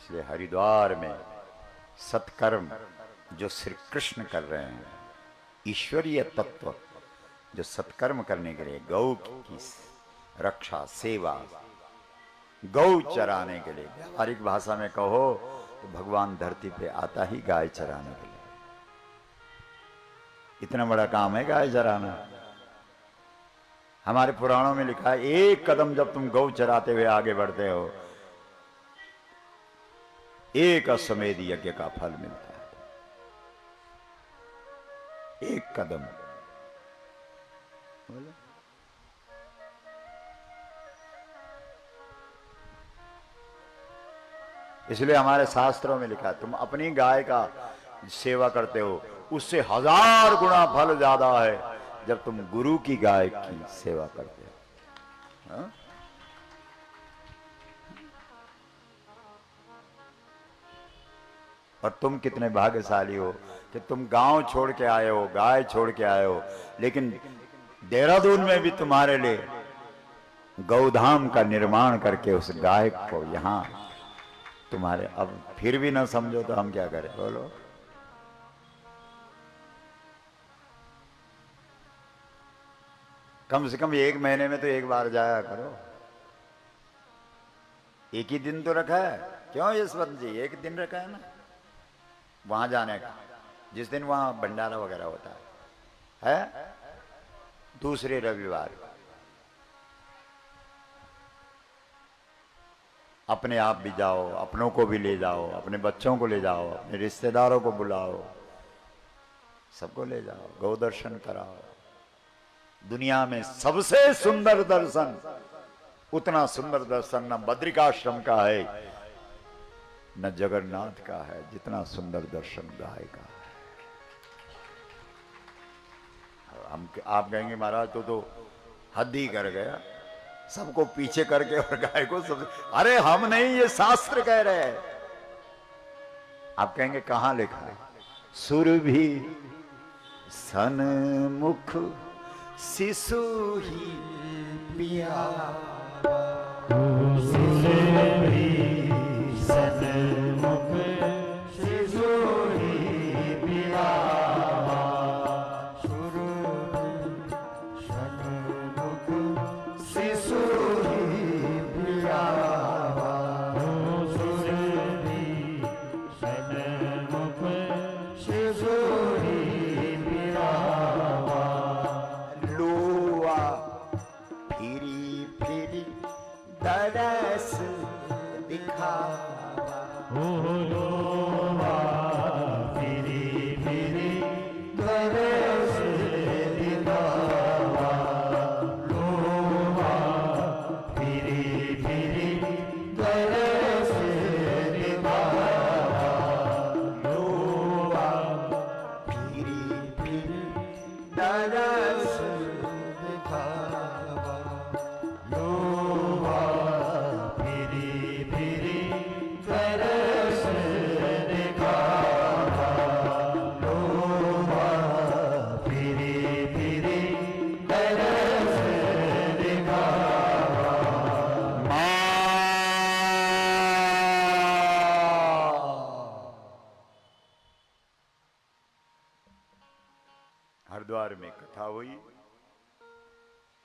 इसलिए हरिद्वार में सत्कर्म जो श्री कृष्ण कर रहे हैं, ईश्वरीय तत्व जो सत्कर्म करने के लिए, गौ की रक्षा, सेवा, गौ चराने के लिए, व्यावहारिक भाषा में कहो तो भगवान धरती पे आता ही गाय चराने के लिए। इतना बड़ा काम है गाय चराना। हमारे पुराणों में लिखा है, एक कदम जब तुम गौ चराते हुए आगे बढ़ते हो, एक अश्वमेध यज्ञ का फल मिलता है। एक कदम। बोलो। इसलिए हमारे शास्त्रों में लिखा है, तुम अपनी गाय का सेवा करते हो, उससे 1000 गुना फल ज्यादा है जब तुम गुरु की गाय की सेवा करते हो। हा? और तुम कितने भाग्यशाली हो कि तुम गांव छोड़ के आए हो, गाय छोड़ के आए हो, लेकिन देहरादून में भी तुम्हारे लिए गौधाम का निर्माण करके उस गाय को यहां तुम्हारे, अब फिर भी ना समझो तो हम क्या करें, बोलो। कम से कम एक महीने में तो एक बार जाया करो। एक ही दिन तो रखा है, क्यों यशवंत जी, एक दिन रखा है ना वहां जाने का, जिस दिन वहां भंडारा वगैरह होता है? दूसरे रविवार। अपने आप भी जाओ, अपनों को भी ले जाओ, अपने बच्चों को ले जाओ, अपने रिश्तेदारों को बुलाओ, सबको ले जाओ, गौ दर्शन कराओ। दुनिया में सबसे सुंदर दर्शन, उतना सुंदर दर्शन न बद्रिकाश्रम का है न जगन्नाथ का है, जितना सुंदर दर्शन गाय का है। हम आप कहेंगे महाराज तो हद ही कर गया, सबको पीछे करके और गाय को सब। अरे हम नहीं, ये शास्त्र कह रहे हैं। आप कहेंगे कहां लिखा है? सुरभि सन्मुख शिशु ही पिया, सुरभि सन्मुख शिशु ही पिया, हरिद्वार में कथा हुई,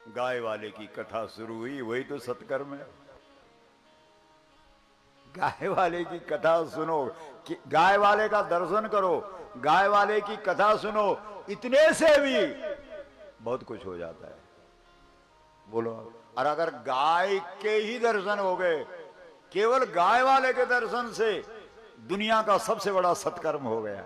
गाय वाले की कथा शुरू हुई, वही तो सत्कर्म है। गाय वाले की कथा सुनो, गाय वाले का दर्शन करो, गाय वाले की कथा सुनो, इतने से भी बहुत कुछ हो जाता है। बोलो। और अगर गाय के ही दर्शन हो गए, केवल गाय वाले के दर्शन से दुनिया का सबसे बड़ा सत्कर्म हो गया।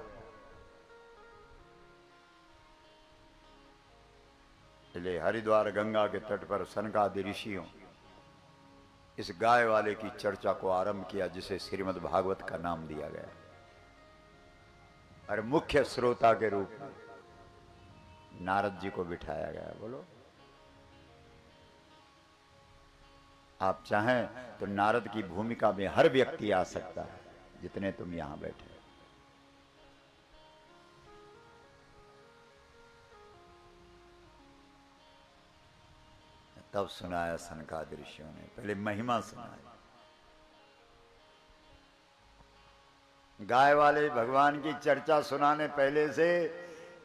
इसलिए हरिद्वार गंगा के तट पर सनकादि ऋषियों इस गाय वाले की चर्चा को आरंभ किया, जिसे श्रीमद् भागवत का नाम दिया गया, और मुख्य श्रोता के रूप में नारद जी को बिठाया गया। बोलो। आप चाहें तो नारद की भूमिका में हर व्यक्ति आ सकता है, जितने तुम यहां बैठे। तब सुनाया सनकादि ऋषियों ने, पहले महिमा सुनाई। गाय वाले भगवान की चर्चा सुनाने पहले से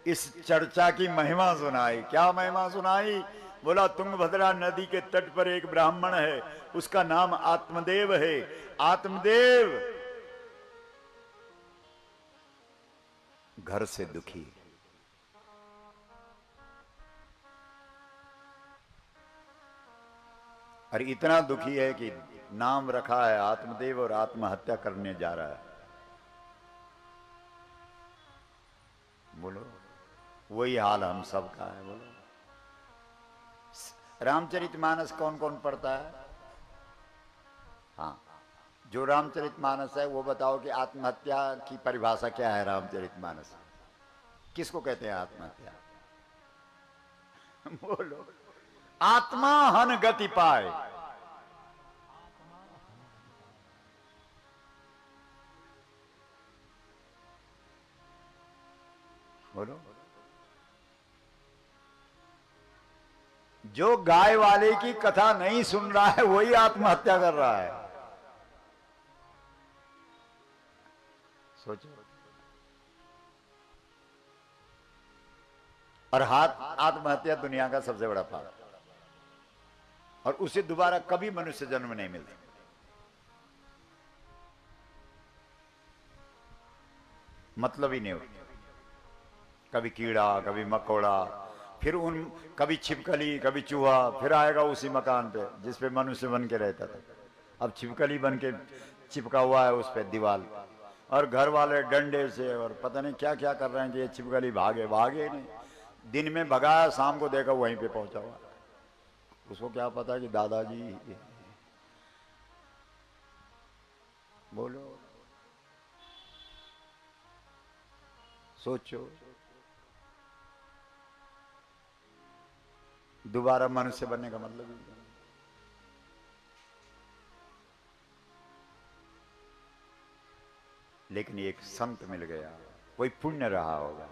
इस चर्चा की महिमा सुनाई। क्या महिमा सुनाई? बोला तुंगभद्रा नदी के तट पर एक ब्राह्मण है, उसका नाम आत्मदेव है। आत्मदेव घर से दुखी, और इतना दुखी है कि नाम रखा है आत्मदेव और आत्महत्या करने जा रहा है। बोलो, वही हाल हम सब का है। बोलो, रामचरितमानस कौन कौन पढ़ता है? हाँ, जो रामचरितमानस है वो बताओ कि आत्महत्या की परिभाषा क्या है? रामचरितमानस किसको कहते हैं आत्महत्या? बोलो, आत्मा हन गति पाए। बोलो, जो गाय वाले की कथा नहीं सुन रहा है वही आत्महत्या कर रहा है। सोचो। और आत्महत्या दुनिया का सबसे बड़ा पाप, और उसे दोबारा कभी मनुष्य जन्म नहीं मिलता। मतलब ही नहीं होता। कभी कीड़ा, कभी मकोड़ा, फिर कभी छिपकली, कभी चूहा, फिर आएगा उसी मकान पे जिस पे मनुष्य बन के रहता था। अब छिपकली बन के चिपका हुआ है उस पे दीवार, और घर वाले डंडे से और पता नहीं क्या क्या कर रहे हैं कि ये छिपकली भागे। भागे नहीं, दिन में भगाया, शाम को देखा वहीं पे पहुंचा हुआ। उसको क्या पता कि दादाजी। बोलो, सोचो, दोबारा मनुष्य बनने का मतलब ही नहीं। लेकिन एक संत मिल गया, कोई पुण्य रहा होगा।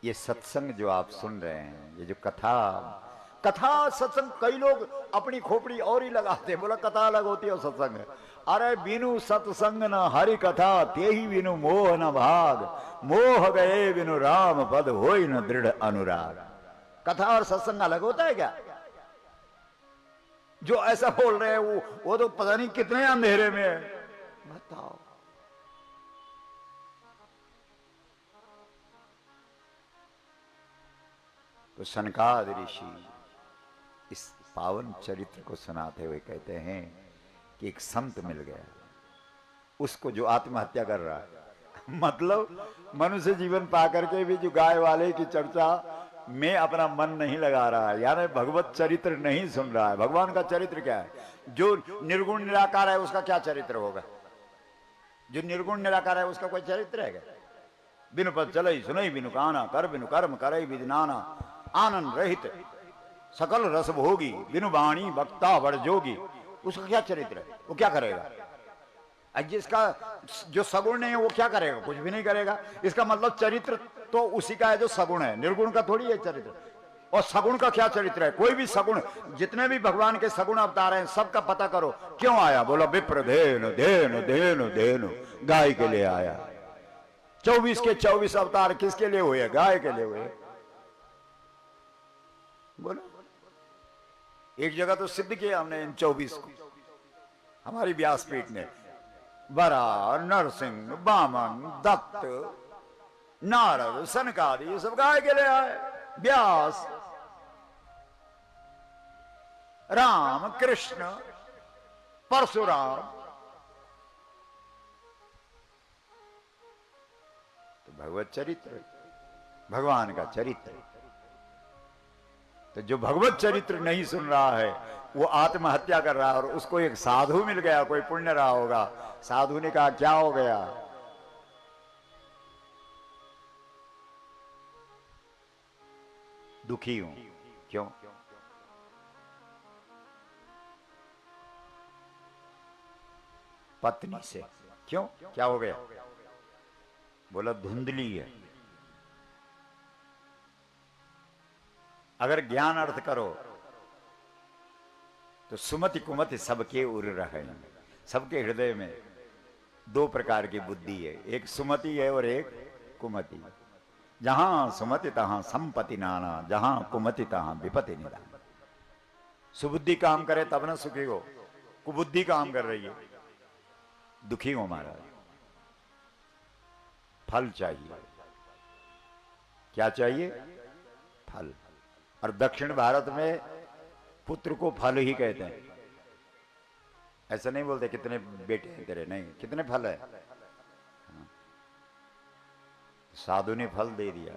ये सत्संग जो आप सुन रहे हैं, ये जो कथा सत्संग, कई लोग अपनी खोपड़ी और ही लगाते, बोला कथा अलग होती है और सत्संग है। अरे बिनु सत्संग न हरि कथा, ते ही बिनु मोह न भाग, मोह गए बिनु राम पद होई न दृढ़ अनुराग। कथा और सत्संग अलग होता है क्या? जो ऐसा बोल रहे हैं वो तो पता नहीं कितने अंधेरे में है। बताओ, तो सनकाद ऋषि इस पावन चरित्र को सुनाते हुए कहते हैं कि एक संत मिल गया, उसको जो आत्महत्या कर रहा है। मतलब मनुष्य जीवन पाकर के भी जो गाय वाले की चर्चा में अपना मन नहीं लगा रहा है, यानी भगवत चरित्र नहीं सुन रहा है। भगवान का चरित्र क्या है? जो निर्गुण निराकार है उसका क्या चरित्र होगा? जो निर्गुण निराकार है उसका कोई चरित्र है क्या? बिनु पद चलई सुनई बिनु काना, कर बिनु कर्म करई विधि नाना, आनंद रहित सकल रस भोगी, बिनु वाणी वक्ता बड़ जोगी। उसका क्या चरित्र है? वो क्या करेगा? जिसका जो सगुण है वो क्या करेगा? कुछ भी नहीं करेगा। इसका मतलब चरित्र तो उसी का है जो सगुण है, निर्गुण का थोड़ी है चरित्र। और सगुण का क्या चरित्र है? कोई भी सगुण, जितने भी भगवान के सगुण अवतार हैं सबका पता करो क्यों आया। बोला विप्र धेनु धेनु धेनु धेनु, गाय के लिए आया। 24 के 24 अवतार किसके लिए हुए? गाय के लिए हुए। बोलो, एक जगह तो सिद्ध किया हमने इन 24 को, हमारी व्यासपीठ ने। वरा, नरसिंह, वामन, दत्त, नारद, सनकादि, ये सब गाय के लिए आए। व्यास, राम, कृष्ण, परशुराम। तो भगवत चरित्र, भगवान का चरित्र। तो जो भगवत चरित्र नहीं सुन रहा है वो आत्महत्या कर रहा है। और उसको एक साधु मिल गया, कोई पुण्य रहा होगा। साधु ने कहा क्या हो गया? दुखी हूं। क्यों? पत्नी से। क्यों? क्या हो गया? बोला धुंधली है। अगर ज्ञान अर्थ करो तो सुमति कुमति सबके उर रहे, सबके हृदय में दो प्रकार की बुद्धि है, एक सुमति है और एक कुमति। जहां सुमति तहां संपत्ति नाना, जहां कुमति तहां विपत्ति निदान। सुबुद्धि काम करे तब ना सुखी हो, कुबुद्धि काम कर रही है दुखी हो महाराज। फल चाहिए, क्या चाहिए? फल। और दक्षिण भारत में पुत्र को फल ही कहते हैं। ऐसा नहीं बोलते कितने बेटे हैं तेरे, नहीं, कितने फल है। साधु ने फल दे दिया,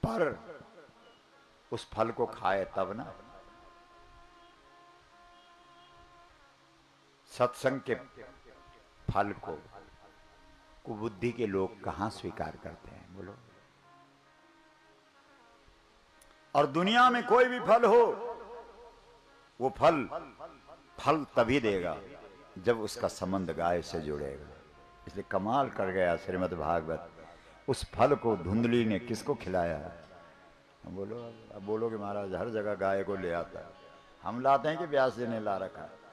पर उस फल को खाए तब ना। सत्संग के फल को कुबुद्धि के लोग कहां स्वीकार करते हैं, बोलो। और दुनिया में कोई भी फल हो, वो फल तभी देगा जब उसका संबंध गाय से जुड़ेगा। इसलिए कमाल कर गया श्रीमद् भागवत। उस फल को धुंधली ने किसको खिलाया? बोलो, अब बोलोगे महाराज हर जगह गाय को ले आता है। हम लाते हैं कि व्यास जी ने ला रखा है?